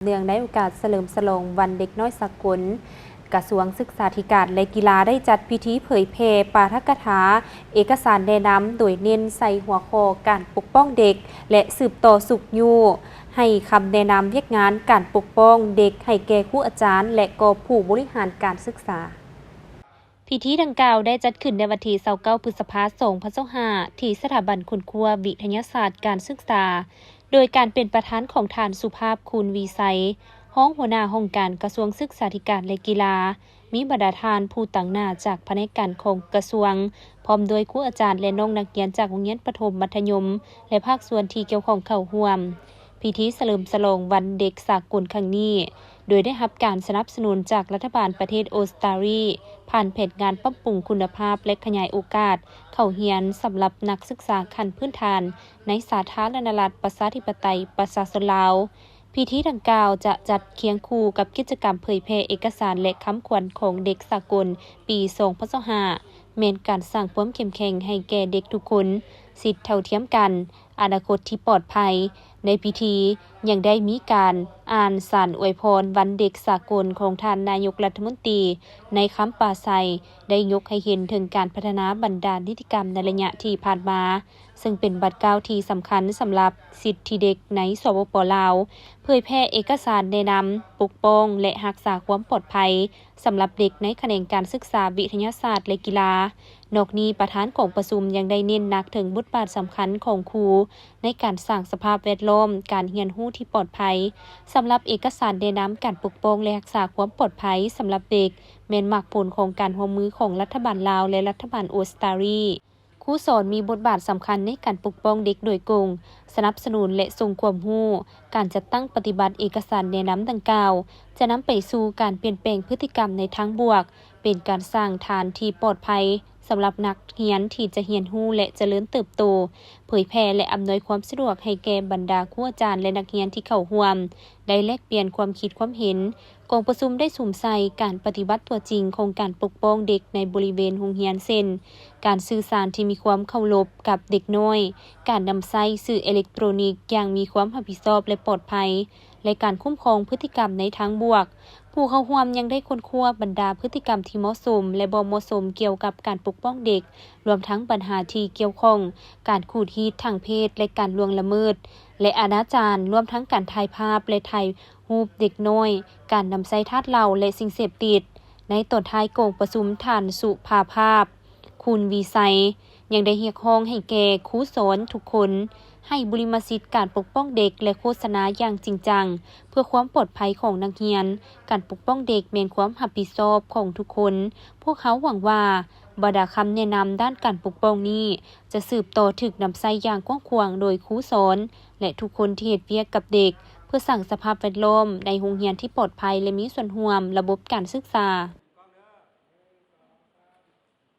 เนื่องในโอกาสเฉลิมฉลองวันเด็กน้อยสากลกระทรวงศึกษาธิการและกีฬาได้จัดพิธีเผยแพร่ปาฐกถาเอกสารแนะนำโดยเน้นใส่หัวข้อการปกป้องเด็กและสืบต่อสุขอยู่ให้คำแนะนำเรียกงานการปกป้องเด็กให้แก่ครูอาจารย์และก็ผู้บริหารการศึกษาพิธีดังกล่าวได้จัดขึ้นในวันที่29 พฤษภาคม 2565 ที่สถาบันคุณครูวิทยาศาสตร์การศึกษาโดยการเป็นประธานของท่านสุภาพคุณวีไซห้องหัวหน้าห้องการกระทรวงศึกษาธิการและกีฬามีบรรดาทานผู้ต่างหน้าจากแผนกการของกระทรวงพร้อมโดยครูอาจารย์และน้องนักเรียนจากโรงเรียนประถมมัธยมและภาคส่วนที่เกี่ยวข้องเข้าร่วมพิธีเฉลิมฉลองวันเด็กสากลครั้งนี้โดยได้รับการสนับสนุนจากรัฐบาลประเทศออสเตรเลียผ่านแผนงานปรับปรุงคุณภาพและขยายโอกาสเข้าเรียนสำหรับนักศึกษาขั้นพื้นฐานในสาธารณรัฐประชาธิปไตยประชาชนลาวพิธีดังกล่าวจะจัดเคียงคู่กับกิจกรรมเผยแพร่เอกสารและคำขวัญของเด็กสากลปี 2025เมนการสร้างความเข้มแข็งให้แก่เด็กทุกคนสิทธิเท่าเทียมกันอนาคตที่ปลอดภัยในพิธียังได้มีการอ่านสารอวยพรวันเด็กสากลของท่านนายกรัฐมนตรีในคำปราศรัยได้ยกให้เห็นถึงการพัฒนาบรรดานิติกรรมในระยะที่ผ่านมาซึ่งเป็นบัตรเก้าที่สำคัญสำหรับสิทธิเด็กในสปป.ลาวเผยแพร่เอกสารแนะนำปกป้องและรักษาความปลอดภัยสำหรับเด็กในแขนงการศึกษาวิทยาศาสตร์และกีฬานอกนี้ประธานของประชุมยังได้เน้นหนักถึงบทบาทสำคัญของครูในการสร้างสภาพแวดล้อมการเรียนรู้ที่ปลอดภัยสำหรับเอกสารแนะนำการปกป้องและรักษาความปลอดภัยสำหรับเด็กแม้นหมากผลของการร่วมมือของรัฐบาลลาวและรัฐบาลออสเตรเลียครูสอนมีบทบาทสำคัญในการปกป้องเด็กโดยตรงสนับสนุนและส่งความรู้การจัดตั้งปฏิบัติเอกสารแนะนำดังกล่าวจะนำไปสู่การเปลี่ยนแปลงพฤติกรรมในทางบวกเป็นการสร้างฐานที่ปลอดภัยสำหรับนักเรียนที่จะเรียนรู้และเจริญเติบโตเผยแพร่และอำนวยความสะดวกให้แก่บรรดาครูอาจารย์และนักเรียนที่เข้าร่วมได้แลกเปลี่ยนความคิดความเห็นกองประชุมได้สุ่มใส่การปฏิบัติตัวจริงของการปกป้องเด็กในบริเวณโรงเรียนเช่นการสื่อสารที่มีความเคารพกับเด็กน้อยการนำใช้สื่ออิเล็กทรอนิกส์อย่างมีความรับผิดชอบและปลอดภัยและการคุ้มครองพฤติกรรมในทางบวกผู้เข้าร่วมยังได้ค้นคว้าบรรดาพฤติกรรมที่เหมาะสมและบ่เหมาะสมเกี่ยวกับการปกป้องเด็กรวมทั้งปัญหาที่เกี่ยวข้องการขูดรีดทางเพศและการล่วงละเมิดและอนาจารรวมทั้งการถ่ายภาพและถ่ายรูปเด็กน้อยการนำใช้ทาสเหล้าและสิ่งเสพติดในตอนท้ายกองประชุมท่านสุภาภาพคุณวีไซยังได้เรียกร้องให้แก่ครูสอนทุกคนให้บริมสิทธิ์การปกป้องเด็กและโฆษณาอย่างจริงจังเพื่อความปลอดภัยของนักเรียนการปกป้องเด็กเป็นความรับผิดชอบของทุกคนพวกเขาหวังว่าบรรดาคำแนะนำด้านการปกป้องนี้จะสืบต่อถึกนำใช้อย่างกว้างขวางโดยครูสอนและทุกคนที่เฮ็ดเวียกกับเด็กเพื่อสร้างสภาพแวดล้อมในโรงเรียนที่ปลอดภัยและมีส่วนร่วมระบบการศึกษา